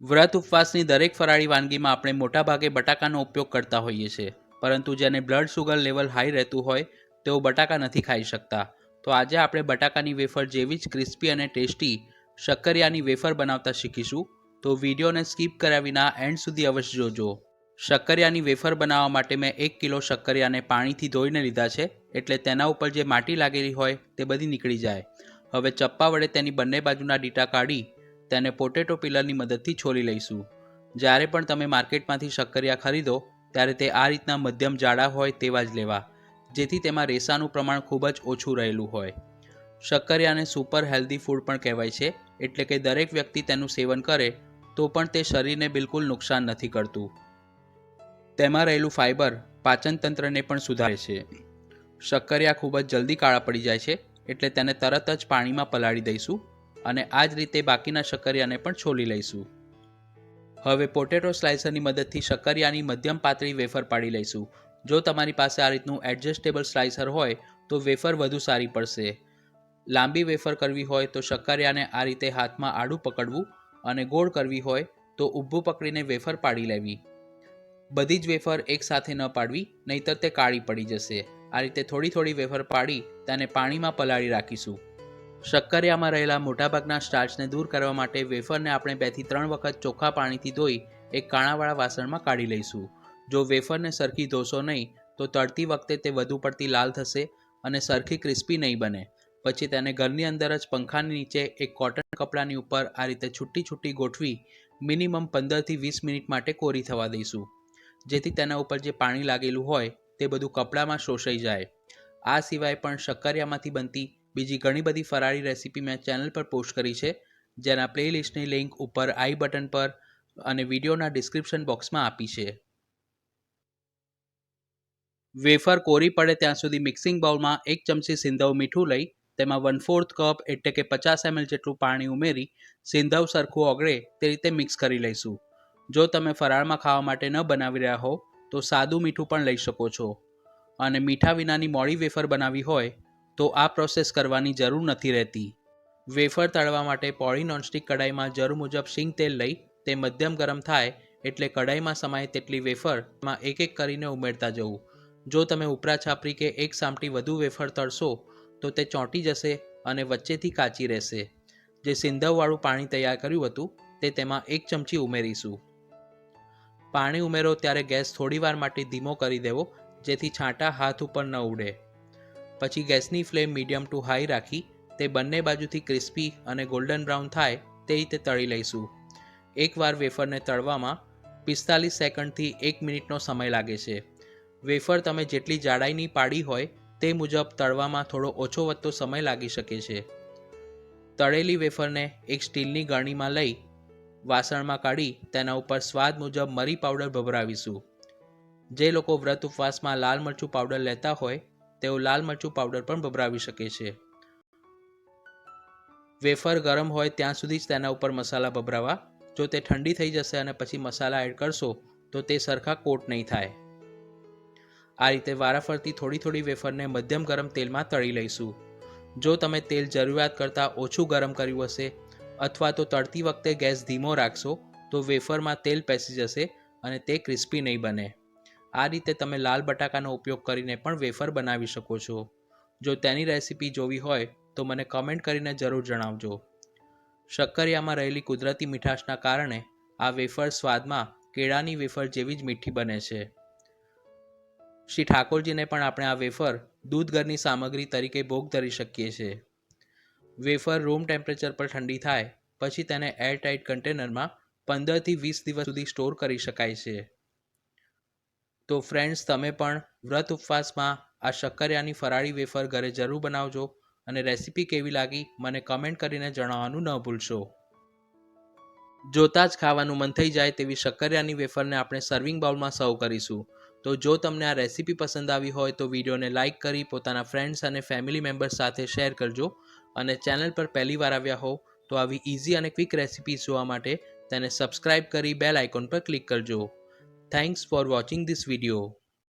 વ્રત ઉપવાસની દરેક ફરાળી વાનગીમાં આપણે મોટાભાગે બટાકાનો ઉપયોગ કરતા હોઈએ છીએ, પરંતુ જેને બ્લડ શુગર લેવલ હાઈ રહેતું હોય તેઓ બટાકા નથી ખાઈ શકતા. તો આજે આપણે બટાકાની વેફર જેવી જ ક્રિસ્પી અને ટેસ્ટી શક્કરિયાની વેફર બનાવતા શીખીશું. તો વિડીયોને સ્કીપ કર્યા વિના એન્ડ સુધી અવશ્ય જોજો. શક્કરિયાની વેફર બનાવવા માટે મેં 1 કિલો શક્કરિયાને પાણીથી ધોઈને લીધા છે, એટલે તેના ઉપર જે માટી લાગેલી હોય તે બધી નીકળી જાય. હવે ચપ્પા વડે તેની બંને બાજુના ડીટા કાઢી તેને પોટેટો પિલરની મદદથી છોલી લઈશું. જ્યારે પણ તમે માર્કેટમાંથી શક્કરિયા ખરીદો ત્યારે તે આ રીતના મધ્યમ જાડા હોય તેવા જ લેવા, જેથી તેમાં રેસાનું પ્રમાણ ખૂબ જ ઓછું રહેલું હોય. શક્કરિયાને સુપર હેલ્ધી ફૂડ પણ કહેવાય છે, એટલે કે દરેક વ્યક્તિ તેનું સેવન કરે તો પણ તે શરીરને બિલકુલ નુકસાન નથી કરતું. તેમાં રહેલું ફાઇબર પાચન તંત્રને પણ સુધારે છે. શક્કરિયા ખૂબ જ જલ્દી કાળા પડી જાય છે, એટલે તેને તરત જ પાણીમાં પલાળી દઈશું અને આ જ રીતે બાકીના શક્કરિયાને પણ છોલી લઈશું. હવે પોટેટો સ્લાઇસરની મદદથી શક્કરિયાની મધ્યમ પાતળી વેફર પાડી લઈશું. જો તમારી પાસે આ રીતનું એડજસ્ટેબલ સ્લાઇસર હોય તો વેફર વધુ સારી પડશે. લાંબી વેફર કરવી હોય તો શક્કરિયાને આ રીતે હાથમાં આડું પકડવું અને ગોળ કરવી હોય તો ઊભું પકડીને વેફર પાડી લેવી. બધી જ વેફર એકસાથે ન પાડવી, નહીંતર તે કાળી પડી જશે. આ રીતે થોડી થોડી વેફર પાડી તેને પાણીમાં પલાળી રાખીશું. શક્કરિયામાં રહેલા મોટાભાગના સ્ટાર્ચને દૂર કરવા માટે વેફરને આપણે 2 થી 3 વખત ચોખ્ખા પાણીથી ધોઈ એક કાણાવાળા વાસણમાં કાઢી લઈશું. જો વેફરને સરખી ધોશો નહીં તો તળતી વખતે તે વધુ પડતી લાલ થશે અને સરખી ક્રિસ્પી નહીં બને. પછી તેને ઘરની અંદર જ પંખાની નીચે એક કોટન કપડાની ઉપર આ રીતે છૂટી છૂટી ગોઠવી મિનિમમ 15 થી 20 મિનિટ માટે કોરી થવા દઈશું, જેથી તેના ઉપર જે પાણી લાગેલું હોય તે બધું કપડામાં શોષાઈ જાય. આ સિવાય પણ શક્કરિયામાંથી બનતી બીજી ઘણી બધી ફરાળી રેસીપી મેં ચેનલ પર પોસ્ટ કરી છે, જેના પ્લેલિસ્ટની લિંક ઉપર આઈ બટન પર અને વિડીયોના ડિસ્ક્રિપ્શન બોક્સમાં આપી છે. વેફર કોરી પડે ત્યાં સુધી મિક્સિંગ બાઉલમાં 1 ચમચી સિંધવ મીઠું લઈ તેમાં 1/4 કપ એટલે કે 50 ml જેટલું પાણી ઉમેરી સિંધવ સરખું ઓગળે તે રીતે મિક્સ કરી લઈશું. જો તમે ફરાળમાં ખાવા માટે ન બનાવી રહ્યા હો તો સાદું મીઠું પણ લઈ શકો છો. અને મીઠા વિનાની મોળી વેફર બનાવી હોય તો આ પ્રોસેસ કરવાની જરૂર નથી રહેતી. વેફર તળવા માટે પોળી નોનસ્ટિક કડાઈમાં જરૂર મુજબ શીંગ તેલ લઈ તે મધ્યમ ગરમ થાય એટલે કડાઈમાં સમાય તેટલી વેફરમાં એક એક કરીને ઉમેરતા જવું. જો તમે ઉપરા છાપરી કે એક સામટી વધુ વેફર તળશો તો તે ચોંટી જશે અને વચ્ચેથી કાચી રહેશે. જે સિંધવવાળું પાણી તૈયાર કર્યું હતું તે તેમાં 1 ચમચી ઉમેરીશું. પાણી ઉમેરો ત્યારે ગેસ થોડીવાર માટે ધીમો કરી દેવો, જેથી છાંટા હાથ ઉપર ન ઉડે. પછી ગેસની ફ્લેમ મીડિયમ ટુ હાઈ રાખી તે બંને બાજુથી ક્રિસ્પી અને ગોલ્ડન બ્રાઉન થાય તે રીતે તળી લઈશું. એકવાર વેફરને તળવામાં 45 સેકન્ડથી 1 મિનિટનો સમય લાગે છે. વેફર તમે જેટલી જાડાઈની પાડી હોય તે મુજબ તળવામાં થોડો ઓછો વધતો સમય લાગી શકે છે. તળેલી વેફરને એક સ્ટીલની ગરણીમાં લઈ વાસણમાં કાઢી તેના ઉપર સ્વાદ મુજબ મરી પાવડર ભભરાવીશું. જે લોકો વ્રત ઉપવાસમાં લાલ મરચું પાવડર લેતા હોય તેઓ લાલ મરચું પાવડર પણ ભભરાવી શકે છે. વેફર ગરમ હોય ત્યાં સુધી જ તેના ઉપર મસાલા ભભરાવા. જો તે ઠંડી થઈ જશે અને પછી મસાલા એડ કરશો તો તે સરખા કોટ નહીં થાય. આ રીતે વારાફરતી થોડી થોડી વેફરને મધ્યમ ગરમ તેલમાં તળી લઈશું. જો તમે તેલ જરૂરિયાત કરતાં ઓછું ગરમ કર્યું હશે અથવા તો તળતી વખતે ગેસ ધીમો રાખશો તો વેફરમાં તેલ પેસી જશે અને તે ક્રિસ્પી નહીં બને. આ રીતે તમે લાલ બટાકાનો ઉપયોગ કરીને પણ વેફર બનાવી શકો છો. જો તેની રેસીપી જોવી હોય તો મને કમેન્ટ કરીને જરૂર જણાવજો. શક્કરિયામાં રહેલી કુદરતી મીઠાશના કારણે આ વેફર સ્વાદમાં કેળાની વેફર જેવી જ મીઠી બને છે. શ્રી ઠાકોરજીને પણ આપણે આ વેફર દૂધ ઘરની સામગ્રી તરીકે ભોગ ધરી શકીએ છીએ. વેફર રૂમ ટેમ્પરેચર પર ઠંડી થાય પછી તેને એરટાઇટ કન્ટેનરમાં 15 થી 20 દિવસ સુધી સ્ટોર કરી શકાય છે. તો ફ્રેન્ડ્સ, તમે પણ વ્રત ઉપવાસમાં આ શક્કરિયાની ફરાળી વેફર ઘરે જરૂર બનાવજો અને રેસીપી કેવી લાગી મને કમેન્ટ કરીને જણાવવાનું ન ભૂલશો. જોતાં જ ખાવાનું મન થઈ જાય તેવી શક્કરિયાની વેફરને આપણે સર્વિંગ બાઉલમાં સર્વ કરીશું. તો જો તમને આ રેસીપી પસંદ આવી હોય તો વિડીયોને લાઇક કરી પોતાના ફ્રેન્ડ્સ અને ફેમિલી મેમ્બર્સ સાથે શેર કરજો. અને ચેનલ પર પહેલી વાર આવ્યા હો તો આવી ઇઝી અને ક્વિક રેસીપીઝ જોવા માટે તેને સબસ્ક્રાઇબ કરી બેલ આઇકોન પર ક્લિક કરજો. Thanks for watching this video.